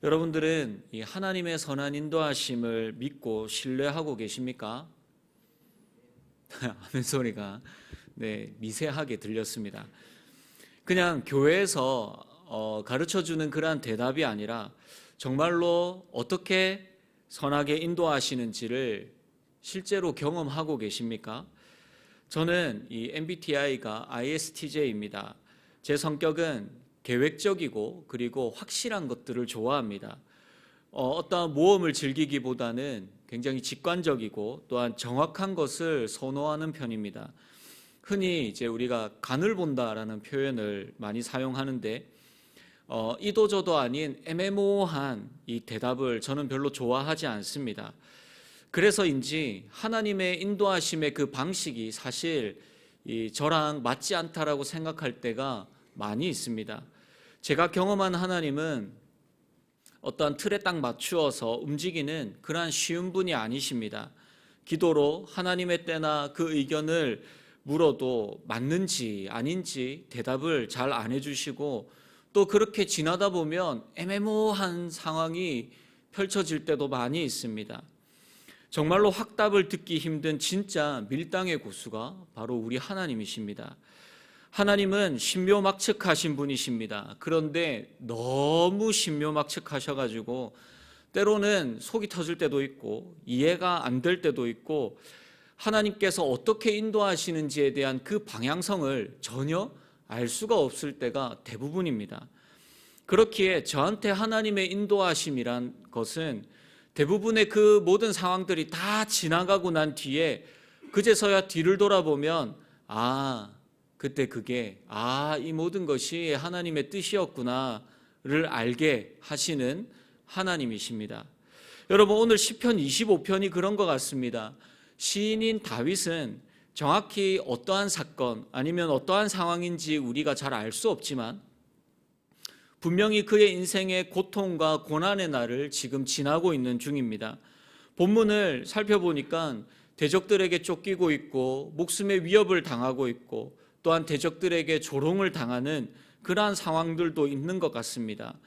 여러분들은 이 하나님의 선한 인도하심을 믿고 신뢰하고 계십니까? 아멘 소리가 미세하게 들렸습니다. 그냥 교회에서 가르쳐주는 그러한 대답이 아니라 정말로 어떻게 선하게 인도하시는지를 실제로 경험하고 계십니까? 저는 이 MBTI가 ISTJ입니다. 제 성격은 계획적이고 그리고 확실한 것들을 좋아합니다. 어떠한 모험을 즐기기보다는 굉장히 직관적이고 또한 정확한 것을 선호하는 편입니다. 흔히 이제 우리가 간을 본다라는 표현을 많이 사용하는데 이도저도 아닌 애매모호한 이 대답을 저는 별로 좋아하지 않습니다. 그래서인지 하나님의 인도하심의 그 방식이 사실 저랑 맞지 않다라고 생각할 때가 많이 있습니다. 제가 경험한 하나님은 어떠한 틀에 딱 맞추어서 움직이는 그러한 쉬운 분이 아니십니다. 기도로 하나님의 때나 그 의견을 물어도 맞는지 아닌지 대답을 잘 안 해주시고 또 그렇게 지나다 보면 애매모호한 상황이 펼쳐질 때도 많이 있습니다. 정말로 확답을 듣기 힘든 진짜 밀당의 고수가 바로 우리 하나님이십니다. 하나님은 신묘막측하신 분이십니다. 그런데 너무 신묘막측하셔가지고 때로는 속이 터질 때도 있고 이해가 안 될 때도 있고 하나님께서 어떻게 인도하시는지에 대한 그 방향성을 전혀 알 수가 없을 때가 대부분입니다. 그렇기에 저한테 하나님의 인도하심이란 것은 대부분의 그 모든 상황들이 다 지나가고 난 뒤에 그제서야 뒤를 돌아보면 그때 그게 이 모든 것이 하나님의 뜻이었구나를 알게 하시는 하나님이십니다. 여러분, 오늘 시편 25편이 그런 것 같습니다. 시인인 다윗은 정확히 어떠한 사건 아니면 어떠한 상황인지 우리가 잘 알 수 없지만 분명히 그의 인생의 고통과 고난의 날을 지금 지나고 있는 중입니다. 본문을 살펴보니까 대적들에게 쫓기고 있고 목숨의 위협을 당하고 있고 또한 대적들에게 조롱을 당하는 그러한 상황들도 있는 것 같습니다.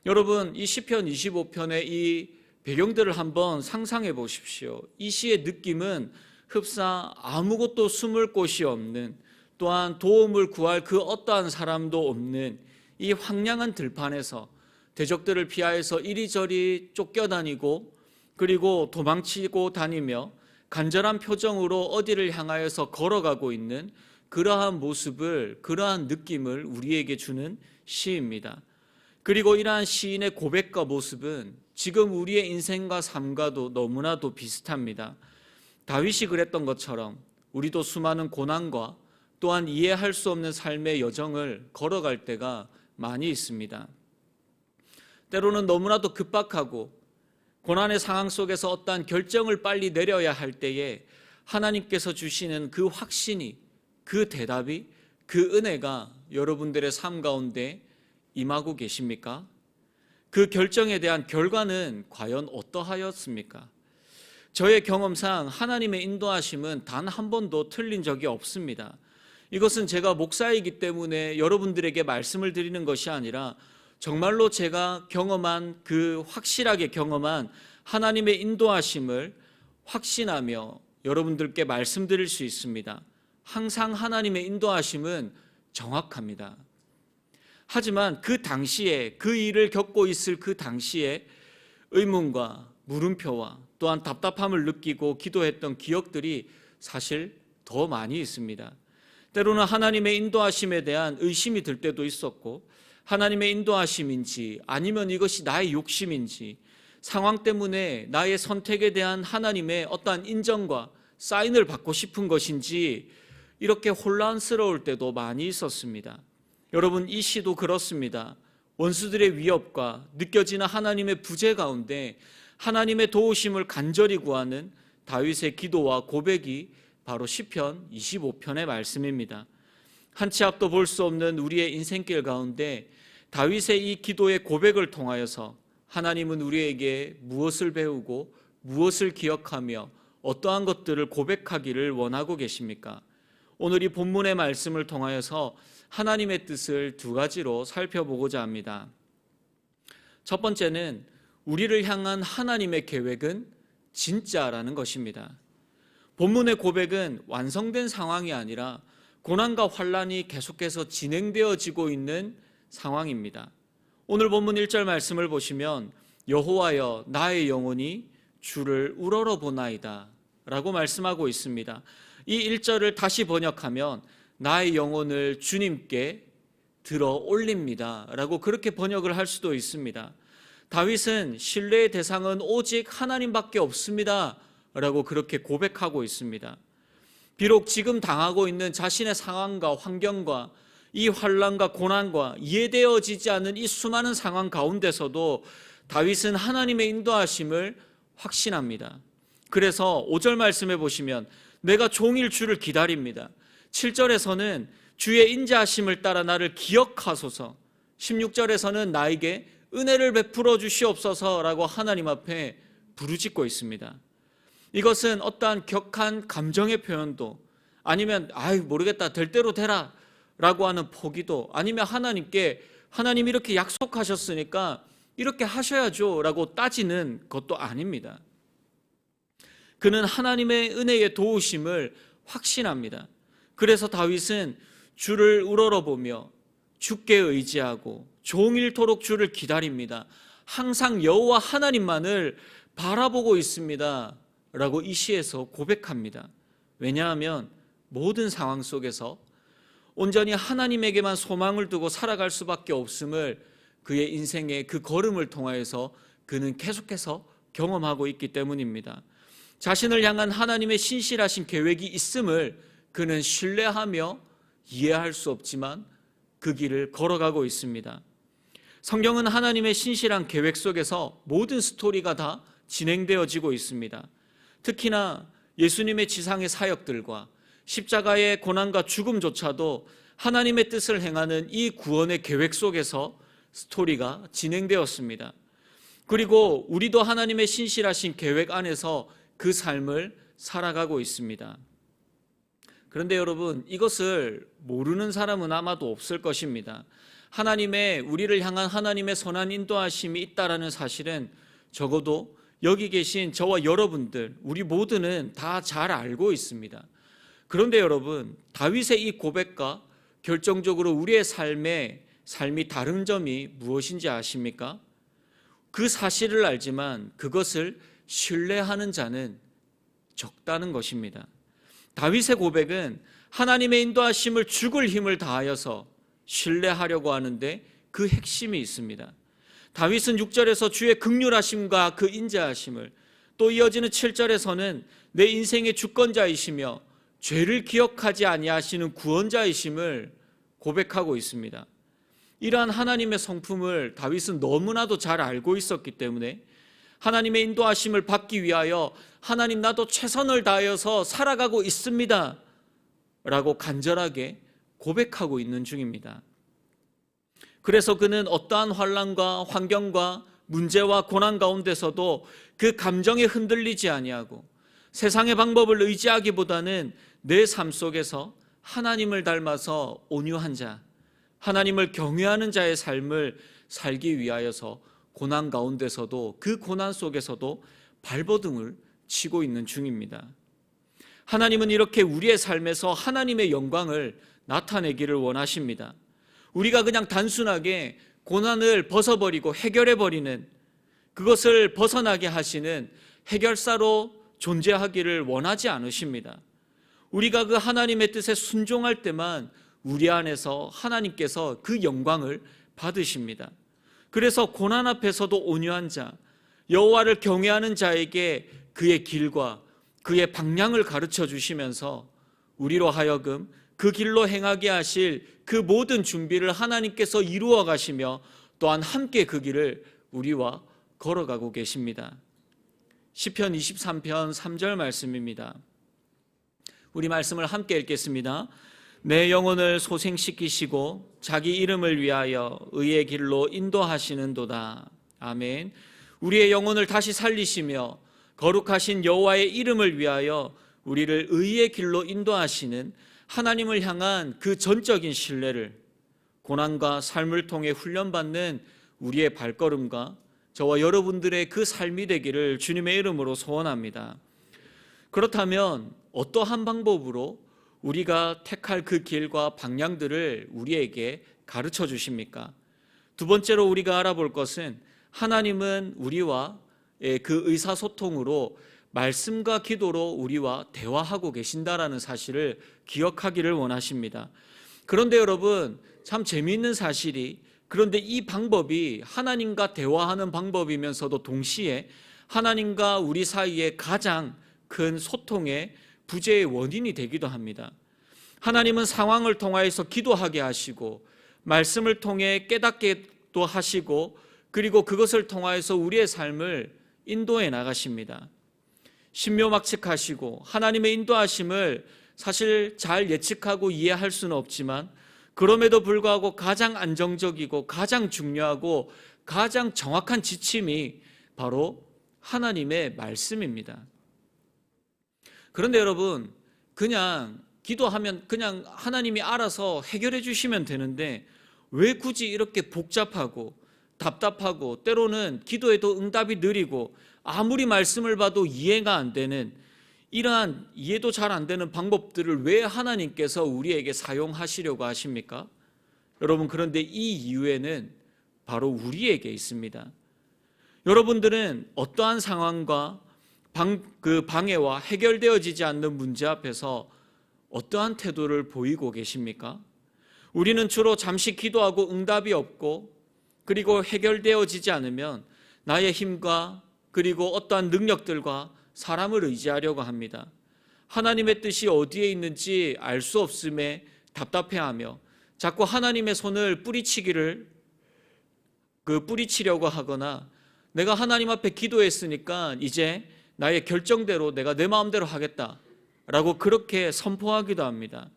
여러분, 이 시편 25편의 이 배경들을 한번 상상해 보십시오. 이 시의 느낌은 흡사 아무것도 숨을 곳이 없는, 또한 도움을 구할 그 어떠한 사람도 없는 이 황량한 들판에서 대적들을 피하여서 이리저리 쫓겨다니고 그리고 도망치고 다니며 간절한 표정으로 어디를 향하여서 걸어가고 있는 그러한 모습을, 그러한 느낌을 우리에게 주는 시입니다. 그리고 이러한 시인의 고백과 모습은 지금 우리의 인생과 삶과도 너무나도 비슷합니다. 다윗이 그랬던 것처럼 우리도 수많은 고난과 또한 이해할 수 없는 삶의 여정을 걸어갈 때가 많이 있습니다. 때로는 너무나도 급박하고 고난의 상황 속에서 어떠한 결정을 빨리 내려야 할 때에 하나님께서 주시는 그 확신이, 그 대답이, 그 은혜가 여러분들의 삶 가운데 임하고 계십니까? 그 결정에 대한 결과는 과연 어떠하였습니까? 저의 경험상 하나님의 인도하심은 단 한 번도 틀린 적이 없습니다. 이것은 제가 목사이기 때문에 여러분들에게 말씀을 드리는 것이 아니라 정말로 제가 경험한 그 확실하게 경험한 하나님의 인도하심을 확신하며 여러분들께 말씀드릴 수 있습니다. 항상 하나님의 인도하심은 정확합니다. 하지만 그 당시에, 그 일을 겪고 있을 그 당시에 의문과 물음표와 또한 답답함을 느끼고 기도했던 기억들이 사실 더 많이 있습니다. 때로는 하나님의 인도하심에 대한 의심이 들 때도 있었고, 하나님의 인도하심인지 아니면 이것이 나의 욕심인지, 상황 때문에 나의 선택에 대한 하나님의 어떠한 인정과 사인을 받고 싶은 것인지 이렇게 혼란스러울 때도 많이 있었습니다. 여러분, 이 시도 그렇습니다. 원수들의 위협과 느껴지는 하나님의 부재 가운데 하나님의 도우심을 간절히 구하는 다윗의 기도와 고백이 바로 시편 25편의 말씀입니다. 한 치 앞도 볼 수 없는 우리의 인생길 가운데 다윗의 이 기도의 고백을 통하여서 하나님은 우리에게 무엇을 배우고 무엇을 기억하며 어떠한 것들을 고백하기를 원하고 계십니까? 오늘 이 본문의 말씀을 통하여서 하나님의 뜻을 두 가지로 살펴보고자 합니다. 첫 번째는 우리를 향한 하나님의 계획은 진짜라는 것입니다. 본문의 고백은 완성된 상황이 아니라 고난과 환란이 계속해서 진행되어지고 있는 상황입니다. 오늘 본문 1절 말씀을 보시면 여호와여 나의 영혼이 주를 우러러보나이다 라고 말씀하고 있습니다. 이 1절을 다시 번역하면 나의 영혼을 주님께 들어 올립니다 라고 그렇게 번역을 할 수도 있습니다. 다윗은 신뢰의 대상은 오직 하나님밖에 없습니다 라고 그렇게 고백하고 있습니다. 비록 지금 당하고 있는 자신의 상황과 환경과 이 환난과 고난과 이해되어지지 않는 이 수많은 상황 가운데서도 다윗은 하나님의 인도하심을 확신합니다. 그래서 5절 말씀해 보시면 내가 종일 주를 기다립니다. 7절에서는 주의 인자하심을 따라 나를 기억하소서, 16절에서는 나에게 은혜를 베풀어 주시옵소서라고 하나님 앞에 부르짖고 있습니다. 이것은 어떠한 격한 감정의 표현도 아니면 모르겠다 될 대로 되라 라고 하는 포기도 아니면 하나님께 하나님 이렇게 약속하셨으니까 이렇게 하셔야죠 라고 따지는 것도 아닙니다. 그는 하나님의 은혜의 도우심을 확신합니다. 그래서 다윗은 주를 우러러보며 주께 의지하고 종일토록 주를 기다립니다. 항상 여호와 하나님만을 바라보고 있습니다 라고 이 시에서 고백합니다. 왜냐하면 모든 상황 속에서 온전히 하나님에게만 소망을 두고 살아갈 수밖에 없음을 그의 인생의 그 걸음을 통하여서 그는 계속해서 경험하고 있기 때문입니다. 자신을 향한 하나님의 신실하신 계획이 있음을 그는 신뢰하며 이해할 수 없지만 그 길을 걸어가고 있습니다. 성경은 하나님의 신실한 계획 속에서 모든 스토리가 다 진행되어지고 있습니다. 특히나 예수님의 지상의 사역들과 십자가의 고난과 죽음조차도 하나님의 뜻을 행하는 이 구원의 계획 속에서 스토리가 진행되었습니다. 그리고 우리도 하나님의 신실하신 계획 안에서 그 삶을 살아가고 있습니다. 그런데 여러분, 이것을 모르는 사람은 아마도 없을 것입니다. 우리를 향한 하나님의 선한 인도하심이 있다라는 사실은 적어도 여기 계신 저와 여러분들, 우리 모두는 다 잘 알고 있습니다. 그런데 여러분, 다윗의 이 고백과 결정적으로 우리의 삶이 다른 점이 무엇인지 아십니까? 그 사실을 알지만 그것을 신뢰하는 자는 적다는 것입니다. 다윗의 고백은 하나님의 인도하심을 죽을 힘을 다하여서 신뢰하려고 하는데 그 핵심이 있습니다. 다윗은 6절에서 주의 긍휼하심과 그 인자하심을, 또 이어지는 7절에서는 내 인생의 주권자이시며 죄를 기억하지 아니하시는 구원자이심을 고백하고 있습니다. 이러한 하나님의 성품을 다윗은 너무나도 잘 알고 있었기 때문에 하나님의 인도하심을 받기 위하여 하나님 나도 최선을 다하여서 살아가고 있습니다 라고 간절하게 고백하고 있는 중입니다. 그래서 그는 어떠한 환난과 환경과 문제와 고난 가운데서도 그 감정에 흔들리지 아니하고 세상의 방법을 의지하기보다는 내 삶 속에서 하나님을 닮아서 온유한 자, 하나님을 경외하는 자의 삶을 살기 위하여서 고난 가운데서도 그 고난 속에서도 발버둥을 치고 있는 중입니다. 하나님은 이렇게 우리의 삶에서 하나님의 영광을 나타내기를 원하십니다. 우리가 그냥 단순하게 고난을 벗어버리고 해결해버리는, 그것을 벗어나게 하시는 해결사로 존재하기를 원하지 않으십니다. 우리가 그 하나님의 뜻에 순종할 때만 우리 안에서 하나님께서 그 영광을 받으십니다. 그래서 고난 앞에서도 온유한 자, 여호와를 경외하는 자에게 그의 길과 그의 방향을 가르쳐 주시면서 우리로 하여금 그 길로 행하게 하실 그 모든 준비를 하나님께서 이루어 가시며 또한 함께 그 길을 우리와 걸어가고 계십니다. 시편 23편 3절 말씀입니다. 우리 말씀을 함께 읽겠습니다. 내 영혼을 소생시키시고 자기 이름을 위하여 의의 길로 인도하시는도다. 아멘. 우리의 영혼을 다시 살리시며 거룩하신 여호와의 이름을 위하여 우리를 의의 길로 인도하시는 하나님을 향한 그 전적인 신뢰를 고난과 삶을 통해 훈련받는 우리의 발걸음과 저와 여러분들의 그 삶이 되기를 주님의 이름으로 소원합니다. 그렇다면 어떠한 방법으로 우리가 택할 그 길과 방향들을 우리에게 가르쳐 주십니까? 두 번째로 우리가 알아볼 것은 하나님은 우리와 그 의사소통으로 말씀과 기도로 우리와 대화하고 계신다라는 사실을 기억하기를 원하십니다. 그런데 여러분, 참 재미있는 사실이, 그런데 이 방법이 하나님과 대화하는 방법이면서도 동시에 하나님과 우리 사이에 가장 큰 소통의 부재의 원인이 되기도 합니다. 하나님은 상황을 통하여서 기도하게 하시고 말씀을 통해 깨닫게도 하시고 그리고 그것을 통하여서 우리의 삶을 인도해 나가십니다. 신묘막측하시고 하나님의 인도하심을 사실 잘 예측하고 이해할 수는 없지만 그럼에도 불구하고 가장 안정적이고 가장 중요하고 가장 정확한 지침이 바로 하나님의 말씀입니다. 그런데 여러분, 그냥 기도하면 그냥 하나님이 알아서 해결해 주시면 되는데 왜 굳이 이렇게 복잡하고 답답하고 때로는 기도에도 응답이 느리고 아무리 말씀을 봐도 이해가 안 되는 이러한 이해도 잘 안 되는 방법들을 왜 하나님께서 우리에게 사용하시려고 하십니까? 여러분, 그런데 이 이유에는 바로 우리에게 있습니다. 여러분들은 어떠한 상황과 그 방해와 해결되어지지 않는 문제 앞에서 어떠한 태도를 보이고 계십니까? 우리는 주로 잠시 기도하고 응답이 없고 그리고 해결되어지지 않으면 나의 힘과 그리고 어떠한 능력들과 사람을 의지하려고 합니다. 하나님의 뜻이 어디에 있는지 알 수 없음에 답답해하며 자꾸 하나님의 손을 뿌리치려고 하거나 내가 하나님 앞에 기도했으니까 이제 나의 결정대로 내가 내 마음대로 하겠다라고 그렇게 선포하기도 합니다.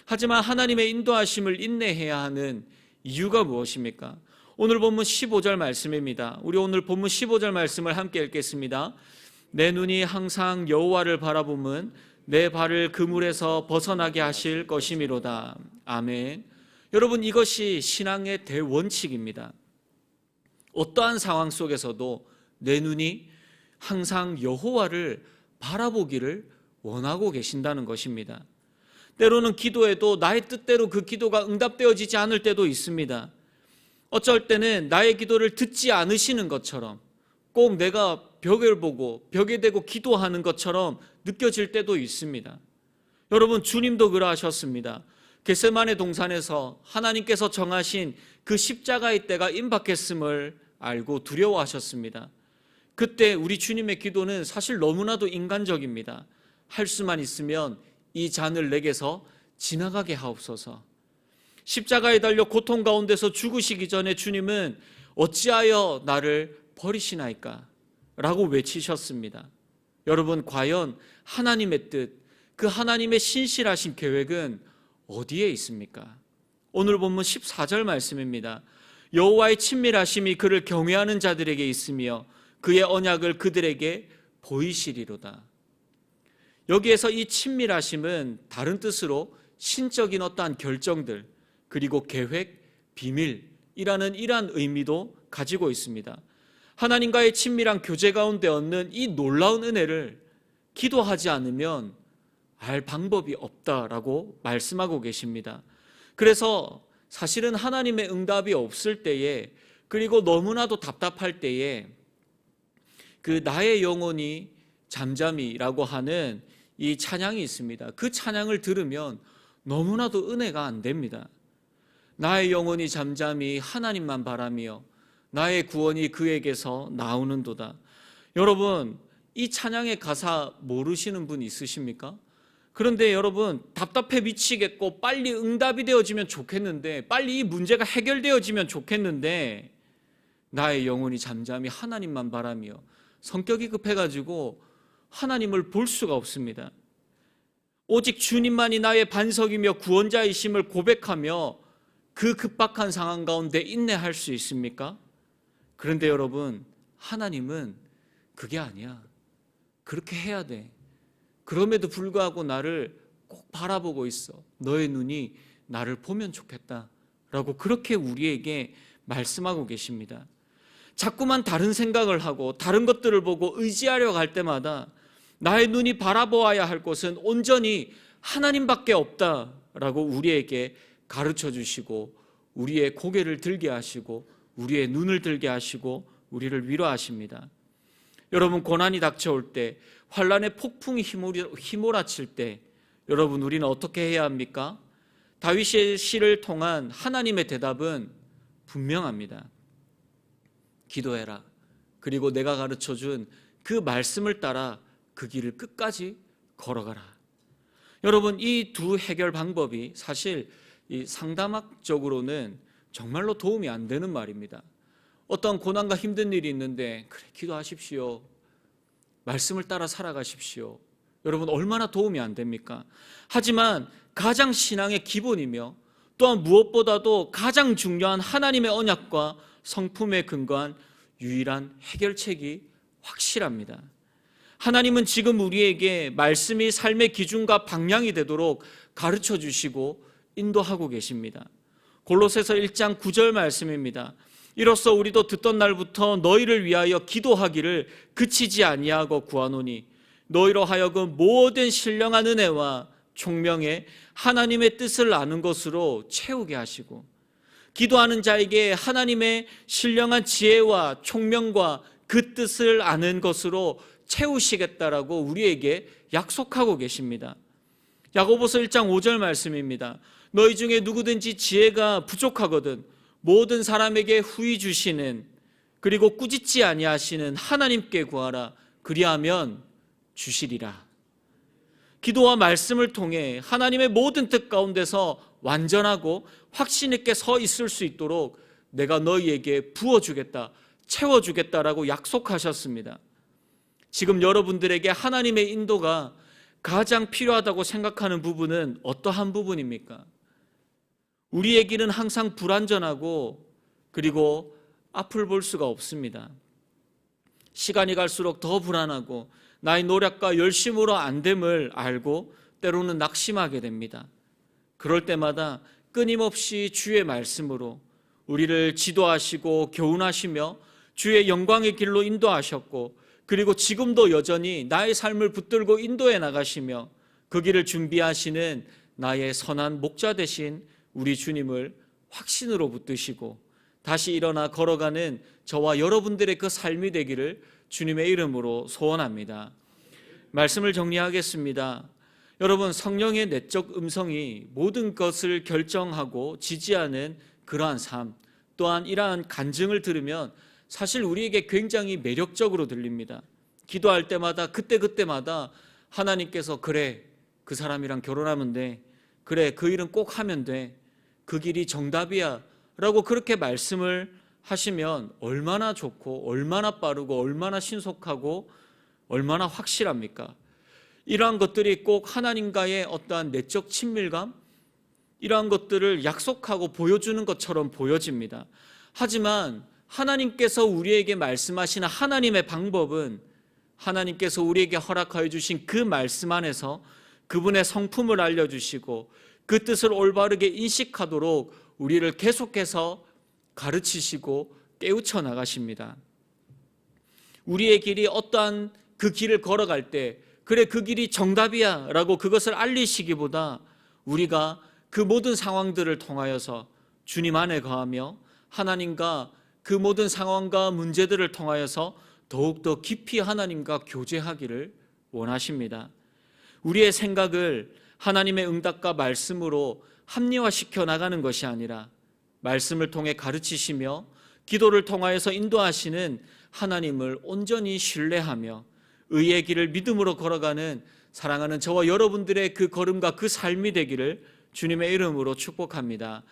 하지만 하나님의 인도하심을 인내해야 하는 이유가 무엇입니까? 오늘 본문 15절 말씀입니다. 우리 오늘 본문 15절 말씀을 함께 읽겠습니다. 내 눈이 항상 여호와를 바라보면 내 발을 그물에서 벗어나게 하실 것이미로다. 아멘. 여러분, 이것이 신앙의 대원칙입니다. 어떠한 상황 속에서도 내 눈이 항상 여호와를 바라보기를 원하고 계신다는 것입니다. 때로는 기도해도 나의 뜻대로 그 기도가 응답되어지지 않을 때도 있습니다. 어쩔 때는 나의 기도를 듣지 않으시는 것처럼 꼭 내가 벽을 보고 벽에 대고 기도하는 것처럼 느껴질 때도 있습니다. 여러분, 주님도 그러하셨습니다. 겟세마네 동산에서 하나님께서 정하신 그 십자가의 때가 임박했음을 알고 두려워하셨습니다. 그때 우리 주님의 기도는 사실 너무나도 인간적입니다. 할 수만 있으면 이 잔을 내게서 지나가게 하옵소서. 십자가에 달려 고통 가운데서 죽으시기 전에 주님은 어찌하여 나를 버리시나이까? 라고 외치셨습니다. 여러분, 과연 하나님의 뜻, 그 하나님의 신실하신 계획은 어디에 있습니까? 오늘 본문 14절 말씀입니다. 여호와의 친밀하심이 그를 경외하는 자들에게 있으며 그의 언약을 그들에게 보이시리로다. 여기에서 이 친밀하심은 다른 뜻으로 신적인 어떠한 결정들 그리고 계획, 비밀이라는 이러한 의미도 가지고 있습니다. 하나님과의 친밀한 교제 가운데 얻는 이 놀라운 은혜를 기도하지 않으면 알 방법이 없다라고 말씀하고 계십니다. 그래서 사실은 하나님의 응답이 없을 때에 그리고 너무나도 답답할 때에 그 나의 영혼이 잠잠이라고 하는 이 찬양이 있습니다. 그 찬양을 들으면 너무나도 은혜가 안 됩니다. 나의 영혼이 잠잠히 하나님만 바라며 나의 구원이 그에게서 나오는도다. 여러분, 이 찬양의 가사 모르시는 분 있으십니까? 그런데 여러분, 답답해 미치겠고 빨리 응답이 되어지면 좋겠는데, 빨리 이 문제가 해결되어지면 좋겠는데 나의 영혼이 잠잠히 하나님만 바라며 성격이 급해가지고 하나님을 볼 수가 없습니다. 오직 주님만이 나의 반석이며 구원자이심을 고백하며 그 급박한 상황 가운데 인내할 수 있습니까? 그런데 여러분, 하나님은 그게 아니야. 그렇게 해야 돼. 그럼에도 불구하고 나를 꼭 바라보고 있어. 너의 눈이 나를 보면 좋겠다 라고 그렇게 우리에게 말씀하고 계십니다. 자꾸만 다른 생각을 하고 다른 것들을 보고 의지하려고 할 때마다 나의 눈이 바라보아야 할 곳은 온전히 하나님밖에 없다라고 우리에게 가르쳐 주시고 우리의 고개를 들게 하시고 우리의 눈을 들게 하시고 우리를 위로하십니다. 여러분, 고난이 닥쳐올 때, 환란의 폭풍이 휘몰아칠 때 여러분, 우리는 어떻게 해야 합니까? 다윗의 시를 통한 하나님의 대답은 분명합니다. 기도해라. 그리고 내가 가르쳐준 그 말씀을 따라 그 길을 끝까지 걸어가라. 여러분, 이 두 해결 방법이 사실 이 상담학적으로는 정말로 도움이 안 되는 말입니다. 어떤 고난과 힘든 일이 있는데 그래, 기도하십시오. 말씀을 따라 살아가십시오. 여러분, 얼마나 도움이 안 됩니까? 하지만 가장 신앙의 기본이며 또한 무엇보다도 가장 중요한 하나님의 언약과 성품에 근거한 유일한 해결책이 확실합니다. 하나님은 지금 우리에게 말씀이 삶의 기준과 방향이 되도록 가르쳐 주시고 인도하고 계십니다. 골로새서 1장 9절 말씀입니다. 이로써 우리도 듣던 날부터 너희를 위하여 기도하기를 그치지 아니하고 구하노니 너희로 하여금 모든 신령한 은혜와 총명에 하나님의 뜻을 아는 것으로 채우게 하시고, 기도하는 자에게 하나님의 신령한 지혜와 총명과 그 뜻을 아는 것으로 채우시겠다라고 우리에게 약속하고 계십니다. 야고보서 1장 5절 말씀입니다. 너희 중에 누구든지 지혜가 부족하거든 모든 사람에게 후히 주시는, 그리고 꾸짖지 아니하시는 하나님께 구하라. 그리하면 주시리라. 기도와 말씀을 통해 하나님의 모든 뜻 가운데서 완전하고 확신 있게 서 있을 수 있도록 내가 너희에게 부어주겠다, 채워주겠다라고 약속하셨습니다. 지금 여러분들에게 하나님의 인도가 가장 필요하다고 생각하는 부분은 어떠한 부분입니까? 우리의 길은 항상 불완전하고 그리고 앞을 볼 수가 없습니다. 시간이 갈수록 더 불안하고 나의 노력과 열심으로 안 됨을 알고 때로는 낙심하게 됩니다. 그럴 때마다 끊임없이 주의 말씀으로 우리를 지도하시고 교훈하시며 주의 영광의 길로 인도하셨고, 그리고 지금도 여전히 나의 삶을 붙들고 인도해 나가시며 그 길을 준비하시는 나의 선한 목자 되신 우리 주님을 확신으로 붙드시고 다시 일어나 걸어가는 저와 여러분들의 그 삶이 되기를 주님의 이름으로 소원합니다. 말씀을 정리하겠습니다. 여러분, 성령의 내적 음성이 모든 것을 결정하고 지지하는 그러한 삶, 또한 이러한 간증을 들으면 사실 우리에게 굉장히 매력적으로 들립니다. 기도할 때마다 그때마다 하나님께서 그래, 그 사람이랑 결혼하면 돼, 그래, 그 일은 꼭 하면 돼, 그 길이 정답이야 라고 그렇게 말씀을 하시면 얼마나 좋고 얼마나 빠르고 얼마나 신속하고 얼마나 확실합니까? 이러한 것들이 꼭 하나님과의 어떠한 내적 친밀감, 이러한 것들을 약속하고 보여주는 것처럼 보여집니다. 하지만 하나님께서 우리에게 말씀하시는 하나님의 방법은 하나님께서 우리에게 허락하여 주신 그 말씀 안에서 그분의 성품을 알려주시고 그 뜻을 올바르게 인식하도록 우리를 계속해서 가르치시고 깨우쳐 나가십니다. 우리의 길이 어떠한 그 길을 걸어갈 때 그래, 그 길이 정답이야 라고 그것을 알리시기보다 우리가 그 모든 상황들을 통하여서 주님 안에 거하며 하나님과 그 모든 상황과 문제들을 통하여서 더욱더 깊이 하나님과 교제하기를 원하십니다. 우리의 생각을 하나님의 응답과 말씀으로 합리화시켜 나가는 것이 아니라 말씀을 통해 가르치시며 기도를 통하여서 인도하시는 하나님을 온전히 신뢰하며 의의 길을 믿음으로 걸어가는 사랑하는 저와 여러분들의 그 걸음과 그 삶이 되기를 주님의 이름으로 축복합니다.